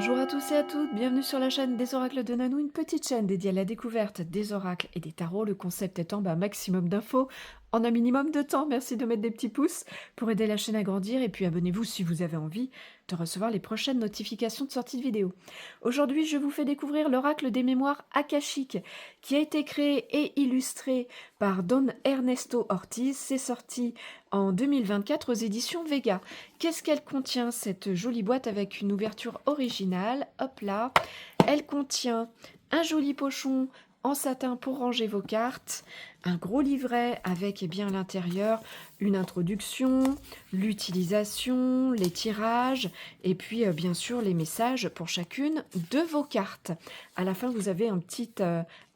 Bonjour à tous et à toutes, bienvenue sur la chaîne des oracles de Nanou, une petite chaîne dédiée à la découverte des oracles et des tarots, le concept étant un maximum d'infos en un minimum de temps. Merci de mettre des petits pouces pour aider la chaîne à grandir et puis abonnez-vous si vous avez envie de recevoir les prochaines notifications de sortie de vidéo. Aujourd'hui, je vous fais découvrir l'oracle des mémoires akashiques qui a été créé et illustré par Don Ernesto Ortiz. C'est sorti en 2024 aux éditions Vega. Qu'est-ce qu'elle contient, cette jolie boîte avec une ouverture originale? Hop là. Elle contient un joli pochon en satin pour ranger vos cartes, un gros livret avec à l'intérieur une introduction, l'utilisation, les tirages et puis bien sûr les messages pour chacune de vos cartes. À la fin, vous avez un petit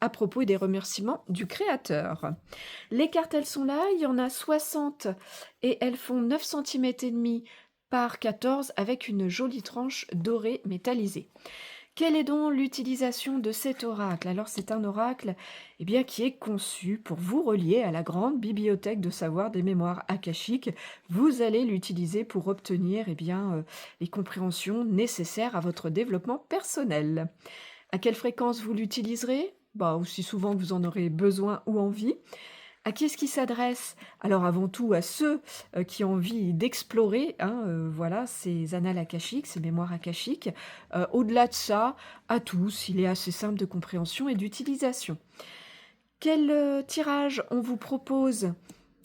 à propos et des remerciements du créateur. Les cartes, elles sont là, il y en a 60 et elles font 9 cm et demi par 14 avec une jolie tranche dorée métallisée. Quelle est donc l'utilisation de cet oracle? Alors c'est un oracle qui est conçu pour vous relier à la grande bibliothèque de savoir des mémoires akashiques. Vous allez l'utiliser pour obtenir les compréhensions nécessaires à votre développement personnel. À quelle fréquence vous l'utiliserez? Aussi souvent que vous en aurez besoin ou envie. À qui est-ce qu'il s'adresse? Alors avant tout à ceux qui ont envie d'explorer voilà, ces annales akashiques, ces mémoires akashiques. Au-delà de ça, à tous, il est assez simple de compréhension et d'utilisation. Quel tirage on vous propose?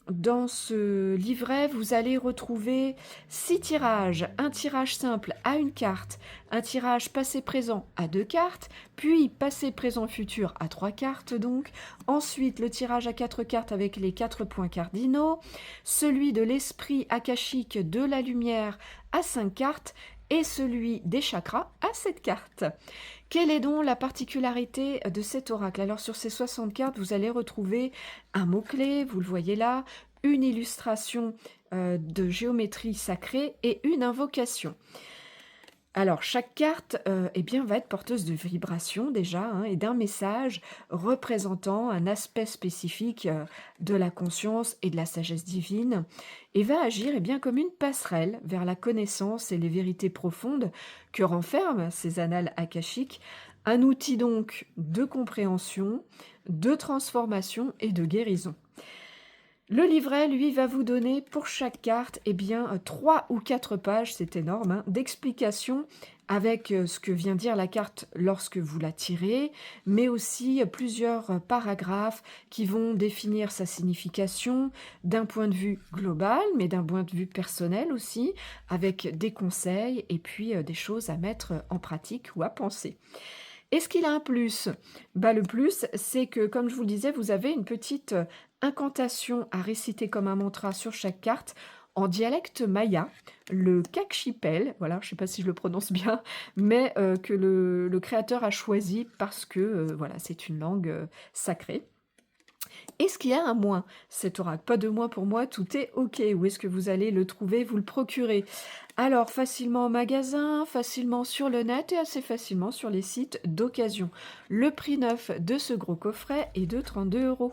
Dans ce livret, vous allez retrouver 6 tirages. Un tirage simple à une carte, un tirage passé-présent à 2 cartes, puis passé-présent-futur à 3 cartes donc. Ensuite, le tirage à 4 cartes avec les 4 points cardinaux, celui de l'esprit akashique de la lumière à 5 cartes et celui des chakras à 7 cartes. Quelle est donc la particularité de cet oracle? Alors sur ces 60 cartes, vous allez retrouver un mot-clé, vous le voyez là, une illustration de géométrie sacrée et une invocation. Alors, chaque carte va être porteuse de vibrations déjà et d'un message représentant un aspect spécifique de la conscience et de la sagesse divine et va agir comme une passerelle vers la connaissance et les vérités profondes que renferment ces annales akashiques, un outil donc de compréhension, de transformation et de guérison. Le livret, lui, va vous donner pour chaque carte 3 ou 4 pages, c'est énorme, d'explications avec ce que vient dire la carte lorsque vous la tirez, mais aussi plusieurs paragraphes qui vont définir sa signification d'un point de vue global, mais d'un point de vue personnel aussi, avec des conseils et puis des choses à mettre en pratique ou à penser. Est-ce qu'il a un plus? Le plus, c'est que, comme je vous le disais, vous avez une petite incantation à réciter comme un mantra sur chaque carte en dialecte maya, le Kakshipel, voilà, je ne sais pas si je le prononce bien, mais que le créateur a choisi parce que voilà, c'est une langue sacrée. Est-ce qu'il y a un moins? Cet oracle, pas de moins pour moi, tout est OK. Où est-ce que vous allez le trouver, vous le procurer? Alors, facilement en magasin, facilement sur le net et assez facilement sur les sites d'occasion. Le prix neuf de ce gros coffret est de 32 €.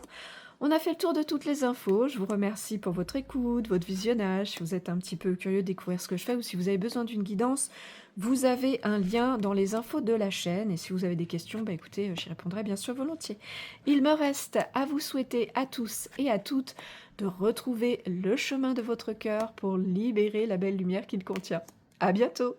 On a fait le tour de toutes les infos. Je vous remercie pour votre écoute, votre visionnage. Si vous êtes un petit peu curieux de découvrir ce que je fais ou si vous avez besoin d'une guidance, vous avez un lien dans les infos de la chaîne. Et si vous avez des questions, écoutez, j'y répondrai bien sûr volontiers. Il me reste à vous souhaiter à tous et à toutes de retrouver le chemin de votre cœur pour libérer la belle lumière qu'il contient. À bientôt!